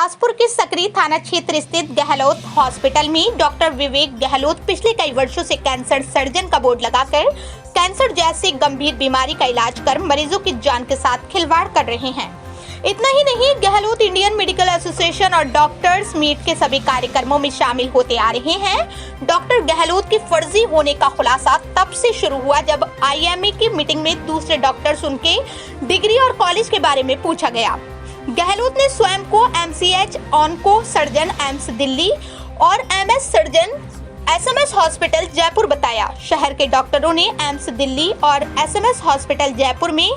बिलासपुर के सकरी थाना क्षेत्र स्थित गहलोत हॉस्पिटल में डॉक्टर विवेक गहलोत पिछले कई वर्षों से कैंसर सर्जन का बोर्ड लगाकर कैंसर जैसी गंभीर बीमारी का इलाज कर मरीजों की जान के साथ खिलवाड़ कर रहे हैं। इतना ही नहीं, गहलोत इंडियन मेडिकल एसोसिएशन और डॉक्टर्स मीट के सभी कार्यक्रमों में शामिल होते आ रहे हैं। डॉक्टर गहलोत की फर्जी होने का खुलासा तब से शुरू हुआ जब IMA की मीटिंग में दूसरे डॉक्टर्स उनके डिग्री और कॉलेज के बारे में पूछा गया। गहलोत ने स्वयं को MCH onco surgeon AIIMS Delhi और MS surgeon SMS hospital Jaipur बताया। शहर के डॉक्टरों ने एम्स दिल्ली और SMS हॉस्पिटल जयपुर में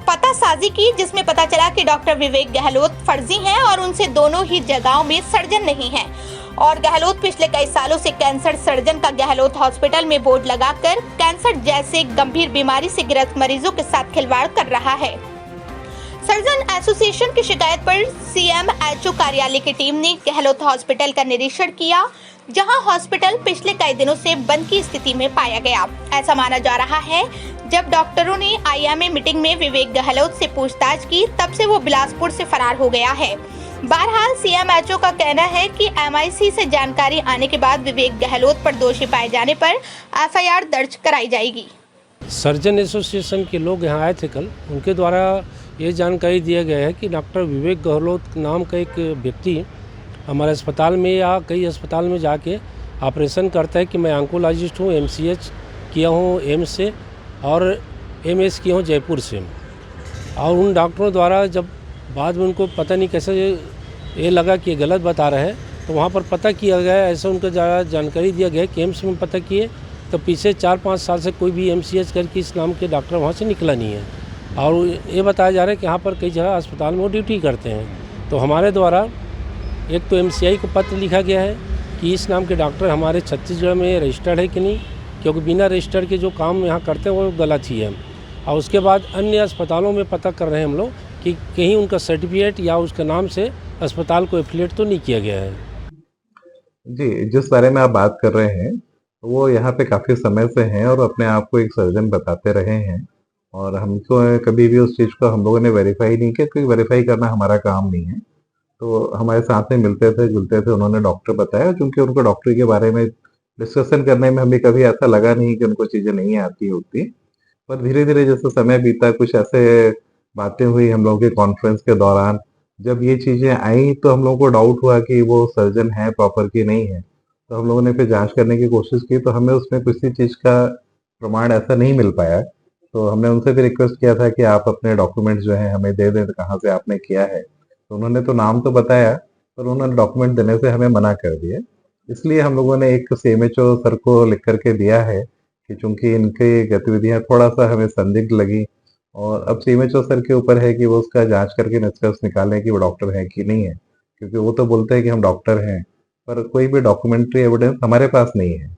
पतासाजी की, जिसमें पता चला कि डॉक्टर विवेक गहलोत फर्जी हैं और उनसे दोनों ही जगहों में सर्जन नहीं हैं। और गहलोत पिछले कई सालों से कैंसर सर्जन का गहलोत हॉस्पिटल में बोर्ड लगाकर कैंसर जैसे गंभीर बीमारी से ग्रस्त मरीजों के साथ खिलवाड़ कर रहा है। सर्जन एसोसिएशन की शिकायत पर CMHO कार्यालय की टीम ने गहलोत हॉस्पिटल का निरीक्षण किया, जहां हॉस्पिटल पिछले कई दिनों से बंद की स्थिति में पाया गया। ऐसा माना जा रहा है जब डॉक्टरों ने IMA मीटिंग में विवेक गहलोत से पूछताछ की, तब से वो बिलासपुर से फरार हो गया है। बहरहाल CMHO का कहना है कि MIC से जानकारी आने के बाद विवेक गहलोत पर दोषी पाए जाने पर FIR दर्ज कराई जाएगी। सर्जन एसोसिएशन के लोग यहाँ आए थे कल, उनके द्वारा ये जानकारी दिया गया है कि डॉक्टर विवेक गहलोत नाम का एक व्यक्ति हमारे अस्पताल में या कई अस्पताल में जाके ऑपरेशन करता है कि मैं ऑन्कोलॉजिस्ट हूँ, MCH किया हूँ एम्स से और MS किया हूँ जयपुर से। और उन डॉक्टरों द्वारा जब बाद में उनको पता नहीं कैसे ये लगा कि ये गलत बता रहे हैं, तो वहाँ पर पता किया गया, ऐसा उनको ज़्यादा जानकारी दिया गया कि एम्स में पता किए तो पीछे 4-5 साल से कोई भी MCH करके इस नाम के डॉक्टर वहाँ से निकला नहीं है। और ये बताया जा रहा है कि यहाँ पर कई जगह अस्पताल में वो ड्यूटी करते हैं। तो हमारे द्वारा एक तो MCI को पत्र लिखा गया है कि इस नाम के डॉक्टर हमारे छत्तीसगढ़ में रजिस्टर्ड है कि नहीं, क्योंकि बिना रजिस्टर के जो काम यहाँ करते हैं वो गलत ही है। और उसके बाद अन्य अस्पतालों में पता कर रहे हैं हम लोग कि कहीं उनका सर्टिफिकेट या उसके नाम से अस्पताल को एफिलिएट तो नहीं किया गया है। जी, जिस बारे में आप बात कर रहे हैं वो यहाँ पे काफ़ी समय से हैं और अपने आप को एक सर्जन बताते रहे हैं, और हमको कभी भी उस चीज़ को हम लोगों ने वेरीफाई नहीं किया, क्योंकि वेरीफाई करना हमारा काम नहीं है। तो हमारे साथ में मिलते थे जुलते थे, उन्होंने डॉक्टर बताया, क्योंकि उनको डॉक्टरी के बारे में डिस्कशन करने में हमें कभी ऐसा लगा नहीं कि उनको चीज़ें नहीं आती होती। पर धीरे धीरे जैसे समय बीता, कुछ ऐसे बातें हुई हम लोगों के कॉन्फ्रेंस के दौरान, जब ये चीज़ें आई तो हम लोगों को डाउट हुआ कि वो सर्जन है प्रॉपर कि नहीं है। तो हम लोगों ने फिर जांच करने की कोशिश की, तो हमें उसमें किसी चीज़ का प्रमाण ऐसा नहीं मिल पाया। तो हमने उनसे भी रिक्वेस्ट किया था कि आप अपने डॉक्यूमेंट्स जो हैं हमें दे दें, कहाँ से आपने किया है। तो उन्होंने तो नाम तो बताया, पर उन्होंने डॉक्यूमेंट देने से हमें मना कर दिया। इसलिए हम लोगों ने एक CMHO सर को लिख करके दिया है कि चूँकि इनकी गतिविधियाँ थोड़ा-सा हमें संदिग्ध लगी, और अब CMHO सर के ऊपर है कि वो उसका जाँच करके निष्कर्ष निकालें कि वो डॉक्टर है कि नहीं है। क्योंकि वो तो बोलते हैं कि हम डॉक्टर हैं, पर कोई भी डॉक्यूमेंट्री एविडेंस हमारे पास नहीं है।